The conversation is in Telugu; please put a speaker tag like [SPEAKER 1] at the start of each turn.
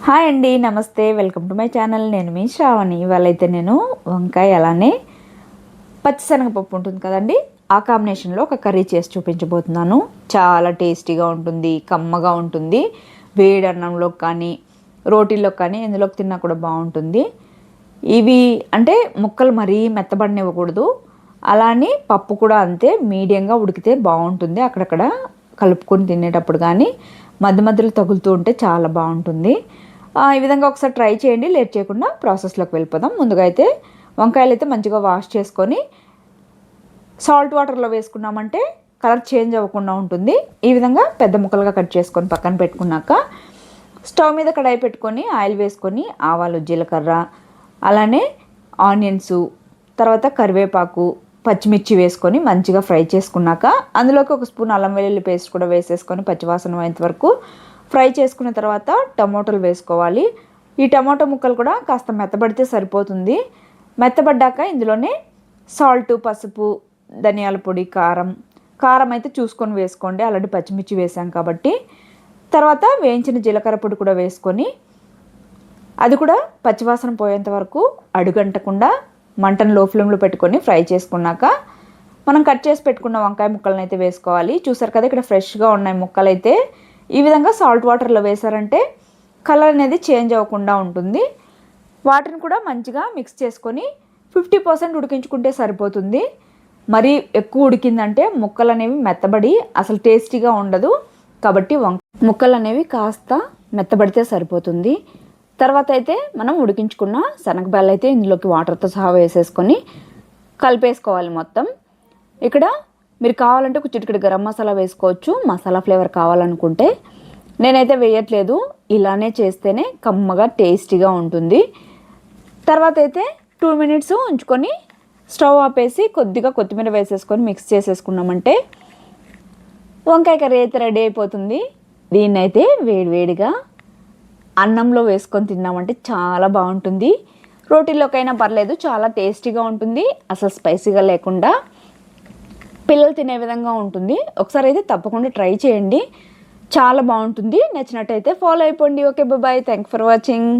[SPEAKER 1] హాయ్ అండి, నమస్తే. Welcome to my channel. నేను మీ శ్రావణి. ఇవాళైతే నేను వంకాయ అలానే పచ్చిశనగపప్పు ఉంటుంది కదండి, ఆ కాంబినేషన్లో ఒక కర్రీ చేసి చూపించబోతున్నాను. చాలా టేస్టీగా ఉంటుంది, కమ్మగా ఉంటుంది. వేడి అన్నంలో కానీ రోటీల్లో కానీ ఎందులోకి తిన్నా కూడా బాగుంటుంది. ఇవి అంటే ముక్కలు మరీ మెత్తబడినివ్వకూడదు, అలానే పప్పు కూడా అంతే మీడియంగా ఉడికితే బాగుంటుంది. అక్కడక్కడ కలుపుకొని తినేటప్పుడు కానీ మధ్య మధ్యలో తగులుతూ ఉంటే చాలా బాగుంటుంది. ఈ విధంగా ఒకసారి ట్రై చేయండి. లేట్ చేయకుండా ప్రాసెస్లోకి వెళ్ళిపోదాం. ముందుగా అయితే వంకాయలు అయితే మంచిగా వాష్ చేసుకొని సాల్ట్ వాటర్లో వేసుకున్నామంటే కలర్ చేంజ్ అవ్వకుండా ఉంటుంది. ఈ విధంగా పెద్ద ముక్కలుగా కట్ చేసుకొని పక్కన పెట్టుకున్నాక స్టవ్ మీద కడాయి పెట్టుకొని ఆయిల్ వేసుకొని ఆవాలు, జీలకర్ర, అలానే ఆనియన్స్, తర్వాత కరివేపాకు, పచ్చిమిర్చి వేసుకొని మంచిగా ఫ్రై చేసుకున్నాక అందులోకి ఒక స్పూన్ అల్లం వెల్లుల్లి పేస్ట్ కూడా వేసేసుకొని పచ్చివాసన అయ్యేంత వరకు ఫ్రై చేసుకున్న తర్వాత టమోటాలు వేసుకోవాలి. ఈ టమోటా ముక్కలు కూడా కాస్త మెత్తబడితే సరిపోతుంది. మెత్తబడ్డాక ఇందులోనే సాల్ట్, పసుపు, ధనియాల పొడి, కారం అయితే చూసుకొని వేసుకోండి. ఆల్రెడీ పచ్చిమిర్చి వేసాం కాబట్టి. తర్వాత వేయించిన జీలకర్ర పొడి కూడా వేసుకొని అది కూడా పచ్చివాసన పోయేంత వరకు అడుగంటకుండా మంటను లో ఫ్లేమ్లో పెట్టుకొని ఫ్రై చేసుకున్నాక మనం కట్ చేసి పెట్టుకున్న వంకాయ ముక్కలను అయితే వేసుకోవాలి. చూసారు కదా, ఇక్కడ ఫ్రెష్గా ఉన్నాయి ముక్కలు అయితే. ఈ విధంగా సాల్ట్ వాటర్లో వేసారంటే కలర్ అనేది చేంజ్ అవ్వకుండా ఉంటుంది. వాటర్ని కూడా మంచిగా మిక్స్ చేసుకొని 50% ఉడికించుకుంటే సరిపోతుంది. మరీ ఎక్కువ ఉడికిందంటే ముక్కలు అనేవి మెత్తబడి అసలు టేస్టీగా ఉండదు. కాబట్టి ముక్కలు అనేవి కాస్త మెత్తబడితే సరిపోతుంది. తర్వాత అయితే మనం ఉడికించుకున్న శనగబెల్లు అయితే ఇందులోకి వాటర్తో సహా వేసేసుకొని కలిపేసుకోవాలి మొత్తం. ఇక్కడ మీరు కావాలంటే ఒక చిటికెడు గరం మసాలా వేసుకోవచ్చు, మసాలా ఫ్లేవర్ కావాలనుకుంటే. నేనైతే వేయట్లేదు, ఇలానే చేస్తేనే కమ్మగా టేస్టీగా ఉంటుంది. తర్వాత అయితే 2 minutes ఉంచుకొని స్టవ్ ఆపేసి కొద్దిగా కొత్తిమీర వేసేసుకొని మిక్స్ చేసేసుకున్నామంటే వంకాయ కర్రీ అయితే రెడీ అయిపోతుంది. దీన్నైతే వేడివేడిగా అన్నంలో వేసుకొని తిన్నామంటే చాలా బాగుంటుంది. రోటీల్లోకైనా పర్లేదు, చాలా టేస్టీగా ఉంటుంది. అసలు స్పైసీగా లేకుండా పిల్లలు తినే విధంగా ఉంటుంది. ఒకసారి అయితే తప్పకుండా ట్రై చేయండి, చాలా బాగుంటుంది. నచ్చినట్టయితే ఫాలో అయిపోండి. Okay, bye. Thank for watching.